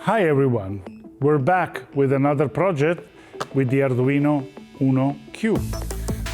Hi everyone, we're back with another project with the Arduino UNO Q.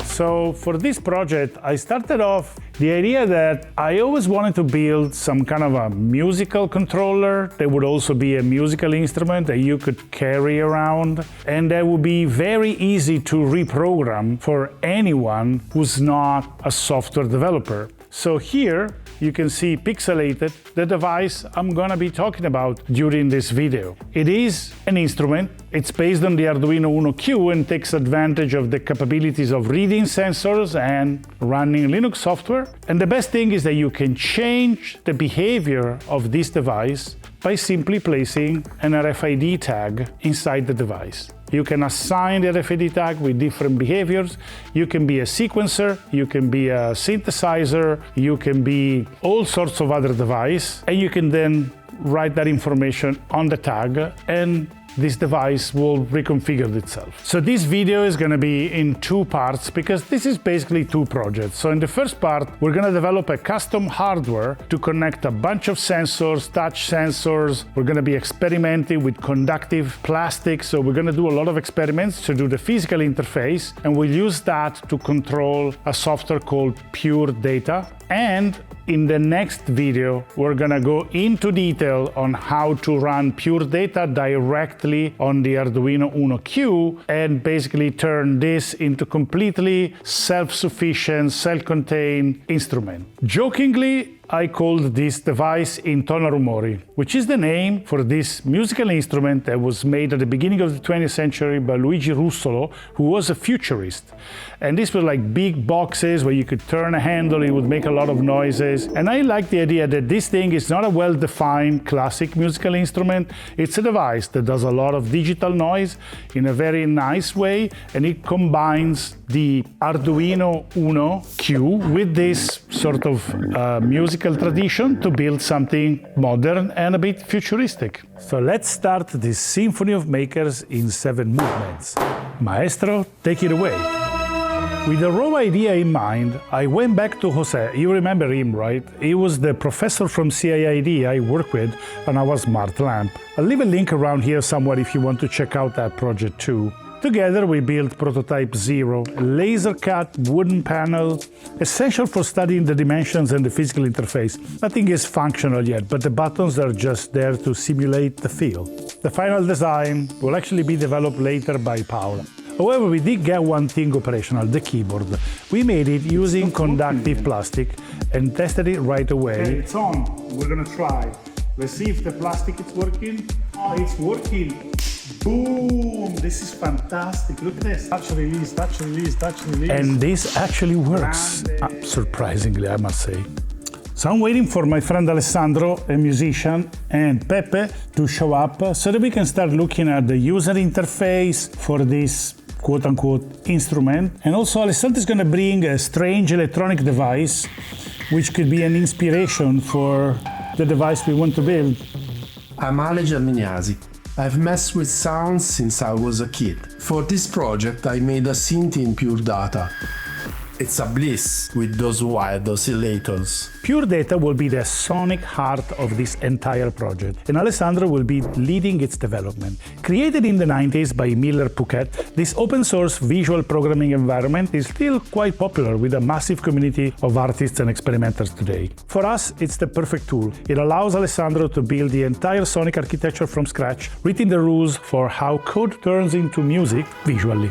So for this project, I started off the idea that I always wanted to build some kind of a musical controller that would also be a musical instrument that you could carry around, and that would be very easy to reprogram for anyone who's not a software developer. So here you can see pixelated the device I'm gonna be talking about during this video. It is an instrument. It's based on the Arduino UNO Q and takes advantage of the capabilities of reading sensors and running Linux software. And the best thing is that you can change the behavior of this device by simply placing an RFID tag inside the device. You can assign the RFID tag with different behaviors. You can be a sequencer, you can be a synthesizer, you can be all sorts of other device, and you can then write that information on the tag, and this device will reconfigure itself. So this video is going to be in two parts because this is basically two projects. So in the first part, we're going to develop a custom hardware to connect a bunch of sensors, touch sensors. We're going to be experimenting with conductive plastic. So we're going to do a lot of experiments to do the physical interface, and we'll use that to control a software called Pure Data. And in the next video, we're gonna go into detail on how to run Pure Data directly on the Arduino UNO Q and basically turn this into completely self-sufficient, self-contained instrument. Jokingly, I called this device Intono Rumori, which is the name for this musical instrument that was made at the beginning of the 20th century by Luigi Russolo, who was a futurist. And these were like big boxes where you could turn a handle, it would make a lot of noises. And I like the idea that this thing is not a well-defined classic musical instrument. It's a device that does a lot of digital noise in a very nice way, and it combines the Arduino UNO Q with this sort of musical tradition to build something modern and a bit futuristic. So let's start this symphony of makers in 7 movements. Maestro, take it away. With a raw idea in mind, I went back to Jose. You remember him, right? He was the professor from CIID I work with on our smart lamp. I'll leave a link around here somewhere if you want to check out that project too. Together we built Prototype 0, a laser-cut wooden panel, essential for studying the dimensions and the physical interface. Nothing is functional yet, but the buttons are just there to simulate the feel. The final design will actually be developed later by Paola. However, we did get one thing operational, the keyboard. We made it using conductive plastic and tested it right away. Okay, it's on. We're gonna try. Let's see if the plastic is working. Oh, it's working. Boom! This is fantastic. Look at this. Touch release, touch release, touch release. And this actually works. Surprisingly, I must say. So I'm waiting for my friend Alessandro, a musician, and Pepe to show up so that we can start looking at the user interface for this quote-unquote instrument. And also Alessandro is going to bring a strange electronic device which could be an inspiration for the device we want to build. I'm Ale Germiniasi. I've messed with sounds since I was a kid. For this project I made a synth in Pure Data. It's a bliss with those wild oscillators. Pure Data will be the sonic heart of this entire project, and Alessandro will be leading its development. Created in the 90s by Miller Puckett, this open-source visual programming environment is still quite popular with a massive community of artists and experimenters today. For us, it's the perfect tool. It allows Alessandro to build the entire sonic architecture from scratch, writing the rules for how code turns into music visually.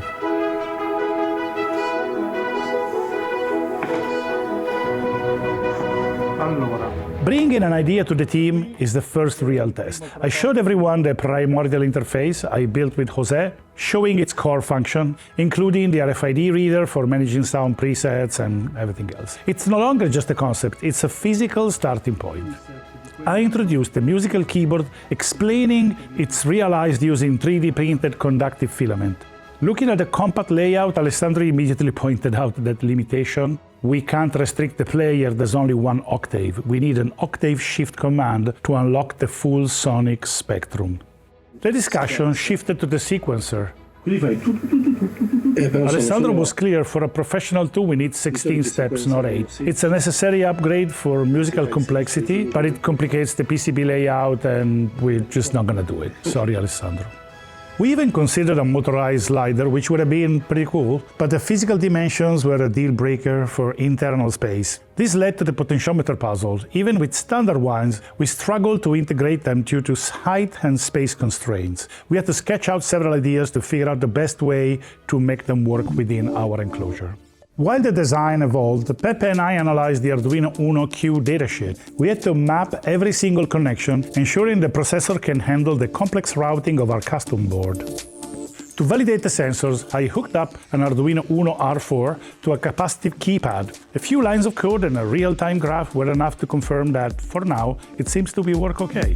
Bringing an idea to the team is the first real test. I showed everyone the Primordial interface I built with Jose, showing its core function, including the RFID reader for managing sound presets and everything else. It's no longer just a concept, it's a physical starting point. I introduced the musical keyboard, explaining it's realized using 3D printed conductive filament. Looking at the compact layout, Alessandro immediately pointed out that limitation. We can't restrict the player, there's only one octave. We need an octave shift command to unlock the full sonic spectrum. The discussion shifted to the sequencer. Quindi fai Alessandro was clear, for a professional tool we need 16 steps, not 8. It's a necessary upgrade for musical complexity, but it complicates the PCB layout and we're just not gonna do it. Sorry, Alessandro. We even considered a motorized slider, which would have been pretty cool, but the physical dimensions were a deal breaker for internal space. This led to the potentiometer puzzle. Even with standard ones, we struggled to integrate them due to height and space constraints. We had to sketch out several ideas to figure out the best way to make them work within our enclosure. While the design evolved, Pepe and I analyzed the Arduino UNO Q datasheet. We had to map every single connection, ensuring the processor can handle the complex routing of our custom board. To validate the sensors, I hooked up an Arduino UNO R4 to a capacitive keypad. A few lines of code and a real-time graph were enough to confirm that, for now, it seems to be work okay.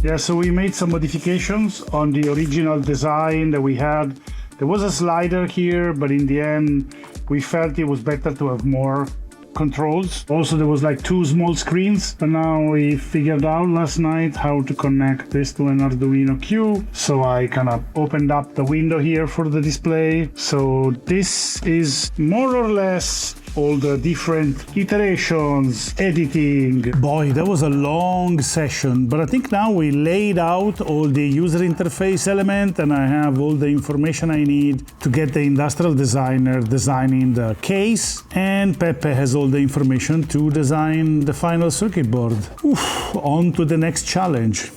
Yeah, so we made some modifications on the original design that we had. There was a slider here, but in the end, we felt it was better to have more controls. Also, there was like 2 small screens, but now we figured out last night how to connect this to an Arduino Q. So I kind of opened up the window here for the display. So this is more or less all the different iterations, editing. Boy, that was a long session, but I think now we laid out all the user interface element and I have all the information I need to get the industrial designer designing the case, and Pepe has all the information to design the final circuit board. Oof, on to the next challenge.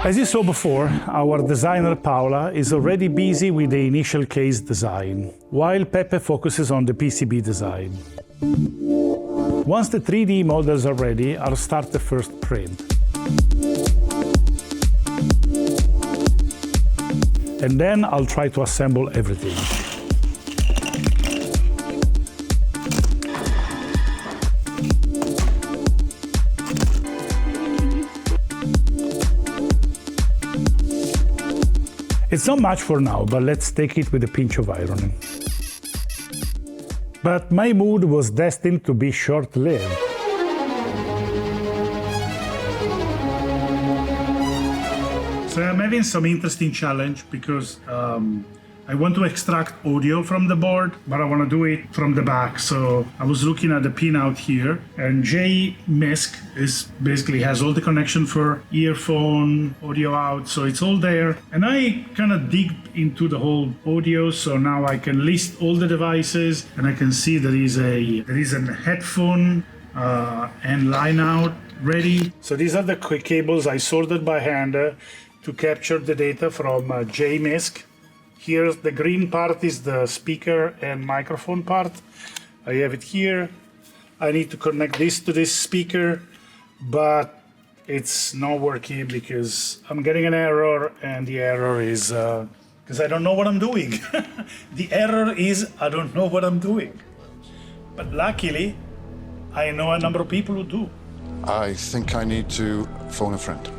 As you saw before, our designer Paola is already busy with the initial case design, while Pepe focuses on the PCB design. Once the 3D models are ready, I'll start the first print. And then I'll try to assemble everything. It's not much for now, but let's take it with a pinch of irony. But my mood was destined to be short-lived. So I'm having some interesting challenge because I want to extract audio from the board, but I want to do it from the back. So I was looking at the pinout here, and JMISC basically has all the connection for earphone, audio out, so it's all there. And I kind of digged into the whole audio, so now I can list all the devices, and I can see there is a headphone and line out ready. So these are the quick cables I sorted by hand to capture the data from JMISC. Here, the green part is the speaker and microphone part. I have it here. I need to connect this to this speaker, but it's not working because I'm getting an error, and the error is because I don't know what I'm doing. The error is I don't know what I'm doing. But luckily, I know a number of people who do. I think I need to phone a friend.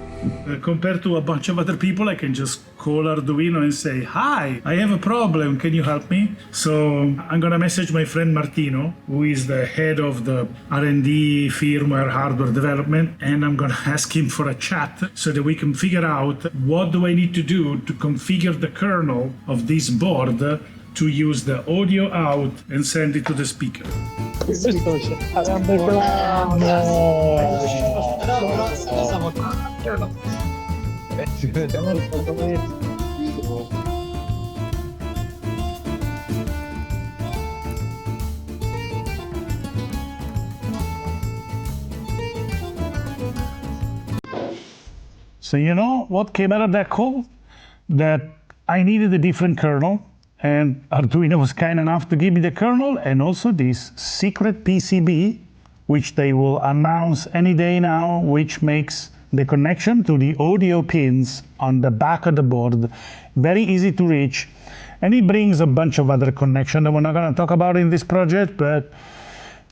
Compared to a bunch of other people, I can just call Arduino and say, "Hi, I have a problem, can you help me?" So I'm gonna message my friend Martino, who is the head of the R&D firmware hardware development, and I'm gonna ask him for a chat so that we can figure out what do I need to do to configure the kernel of this board to use the audio out and send it to the speaker. So you know what came out of that call? That I needed a different kernel, and Arduino was kind enough to give me the kernel and also this secret PCB, which they will announce any day now, which makes the connection to the audio pins on the back of the board very easy to reach. And it brings a bunch of other connections that we're not going to talk about in this project, but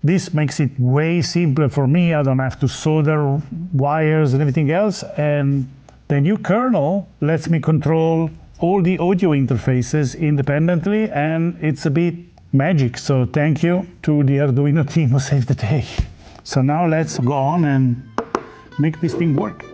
this makes it way simpler for me. I don't have to solder wires and everything else. And the new kernel lets me control all the audio interfaces independently, and it's a bit Magic. So thank you to the Arduino team who saved the day. So now let's go on and make this thing work.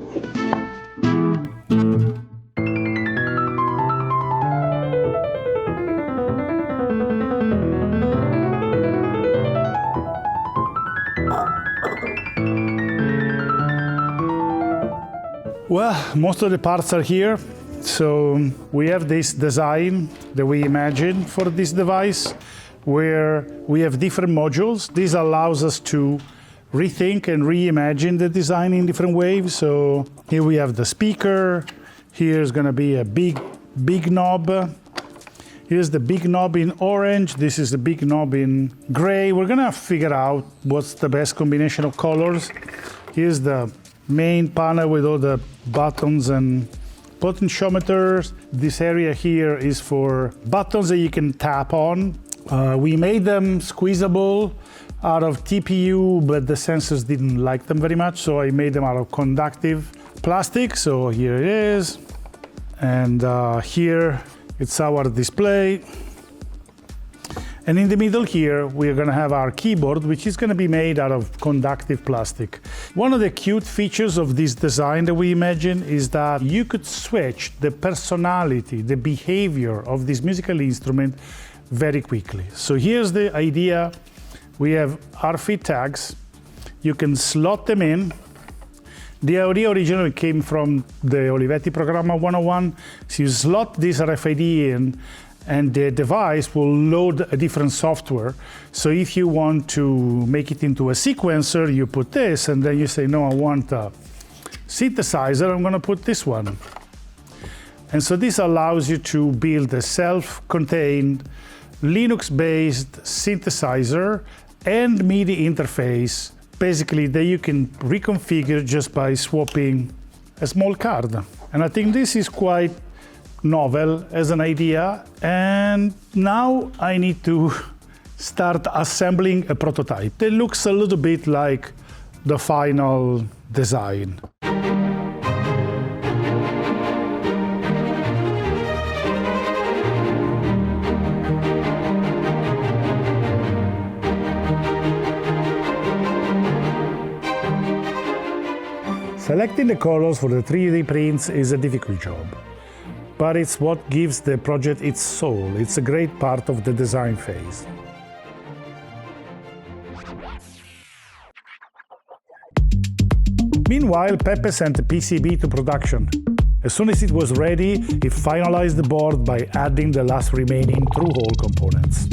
Well, most of the parts are here. So we have this design that we imagined for this device, where we have different modules. This allows us to rethink and reimagine the design in different ways. So here we have the speaker. Here's going to be a big knob. Here's the big knob in orange. This is the big knob in gray. We're going to figure out what's the best combination of colors. Here's the main panel with all the buttons and potentiometers. This area here is for buttons that you can tap on. We made them squeezable out of TPU, but the sensors didn't like them very much, so I made them out of conductive plastic. So here it is. And here it's our display. And in the middle here, we're going to have our keyboard, which is going to be made out of conductive plastic. One of the cute features of this design that we imagine is that you could switch the personality, the behavior of this musical instrument very quickly. So here's the idea. We have RFID tags. You can slot them in. The idea originally came from the Olivetti Programma 101. So you slot this RFID in, and the device will load a different software. So if you want to make it into a sequencer, you put this, and then you say, no, I want a synthesizer, I'm going to put this one. And so this allows you to build a self-contained Linux-based synthesizer and MIDI interface, basically, that you can reconfigure just by swapping a small card. And I think this is quite novel as an idea, and now I need to start assembling a prototype that looks a little bit like the final design. Selecting the colors for the 3D prints is a difficult job, but it's what gives the project its soul. It's a great part of the design phase. Meanwhile, Pepe sent the PCB to production. As soon as it was ready, he finalized the board by adding the last remaining through-hole components.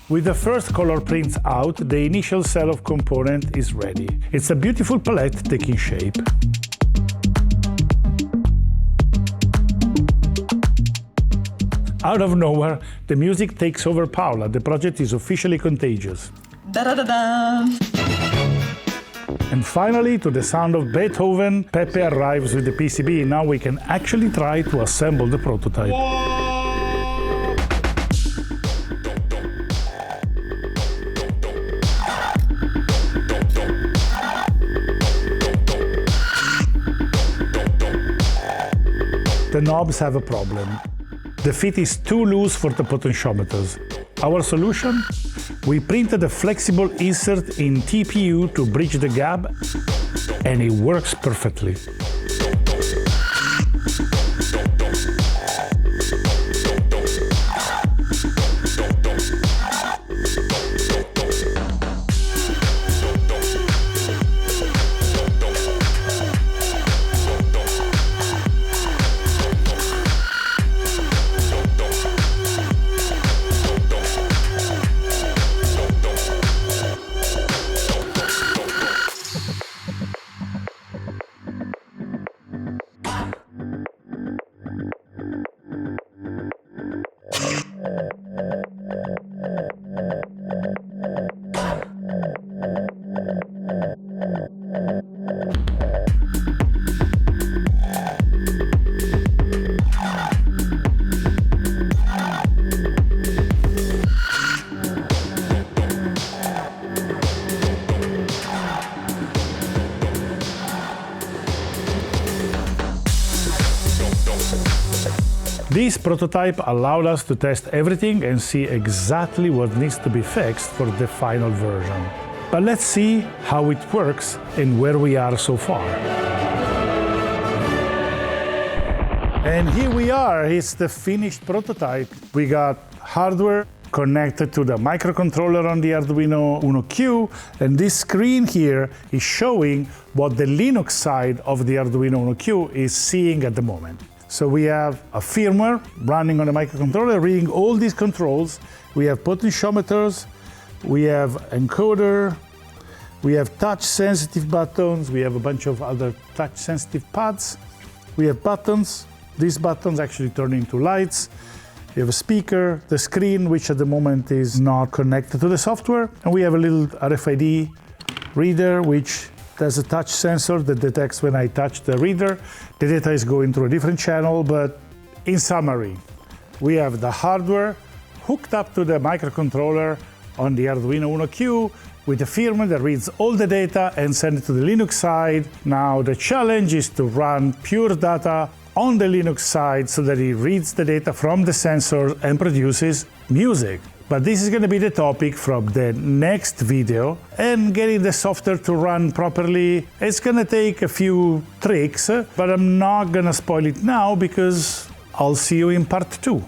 With the first color prints out, the initial set of components is ready. It's a beautiful palette taking shape. Out of nowhere, the music takes over Paula. The project is officially contagious. Da-da-da-da! And finally, to the sound of Beethoven, Pepe arrives with the PCB. Now we can actually try to assemble the prototype. The knobs have a problem. The fit is too loose for the potentiometers. Our solution? We printed a flexible insert in TPU to bridge the gap, and it works perfectly. This prototype allowed us to test everything and see exactly what needs to be fixed for the final version. But let's see how it works and where we are so far. And here we are, it's the finished prototype. We got hardware connected to the microcontroller on the Arduino UNO Q, and this screen here is showing what the Linux side of the Arduino UNO Q is seeing at the moment. So we have a firmware running on the microcontroller, reading all these controls. We have potentiometers, we have encoder, we have touch-sensitive buttons, we have a bunch of other touch-sensitive pads, we have buttons. These buttons actually turn into lights. We have a speaker, the screen, which at the moment is not connected to the software, and we have a little RFID reader, which there's a touch sensor that detects when I touch the reader. The data is going through a different channel, but in summary, we have the hardware hooked up to the microcontroller on the Arduino UNO Q with a firmware that reads all the data and sends it to the Linux side. Now the challenge is to run pure data on the Linux side so that it reads the data from the sensor and produces music. But this is going to be the topic from the next video, and getting the software to run properly, it's going to take a few tricks, but I'm not going to spoil it now because I'll see you in part 2.